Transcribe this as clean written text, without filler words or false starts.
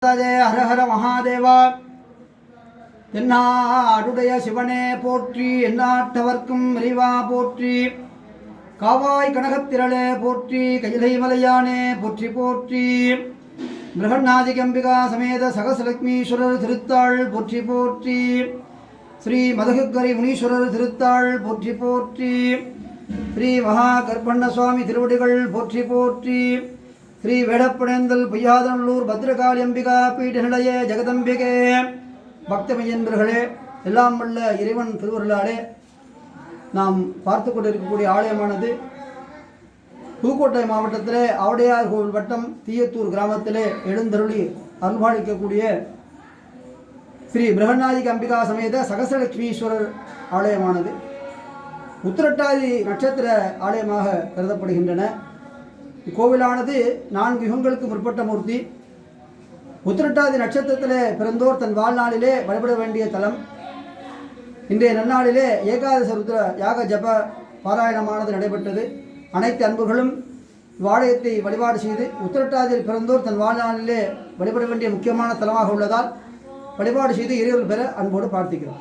ஹர ஹர மகாதேவா. தென்னாடுடைய சிவனே போற்றி, எந்நாட்டவர்க்கும் இறைவா போற்றி. காவாய் கனகத்திரளே போற்றி, கைலை மலையானே போற்றி போற்றி. பிரகன்னாதி கம்பிகா சமேத சகசலக்ஷ்மீஸ்வரர் திருத்தாள் போற்றி போற்றி. ஸ்ரீ மதகுக்கரி முனீஸ்வரர் திருத்தாள் போற்றி போற்றி. ஸ்ரீ மகா கற்பண்ண சுவாமி திருவடிகள் போற்றி போற்றி. ஸ்ரீ வேடப்பனேந்தல் பொய்யாதநல்லூர் பத்ரகாளி அம்பிகா பீட நிலைய ஜெகதம்பிகே. பக்தமையன்பர்களே, எல்லாம் வல்ல இறைவன் திருவருளாலே நாம் பார்த்து கொண்டிருக்கக்கூடிய ஆலயமானது புதுக்கோட்டை மாவட்டத்திலே ஆவுடையார் கோவில் வட்டம் தீயத்தூர் கிராமத்திலே எழுந்தருளி அருள்பாலிக்கக்கூடிய ஸ்ரீ பிரகன்னாதி அம்பிகா சமேத சகசலட்சுமீஸ்வரர் ஆலயமானது உத்திரட்டாதி நட்சத்திர ஆலயமாக கருதப்படுகின்றன. இக்கோவிலானது 4 யுகங்களுக்கு முற்பட்ட மூர்த்தி. உத்திரட்டாதி நட்சத்திரத்திலே பிறந்தோர் தன் வாழ்நாளிலே வழிபட வேண்டிய தலம். இன்றைய நன்னாளிலே ஏகாதச ருத்ர யாக ஜப பாராயணமானது நடைபெற்றது. அனைத்து அன்பர்களும் இவ்வாலயத்தை வழிபாடு செய்து உத்திரட்டாதியில் பிறந்தோர் தன் வாழ்நாளிலே வழிபட வேண்டிய முக்கியமான தலமாக உள்ளதால் வழிபாடு செய்து இறைவர்கள் பெற அன்போடு பிரார்த்திக்கிறோம்.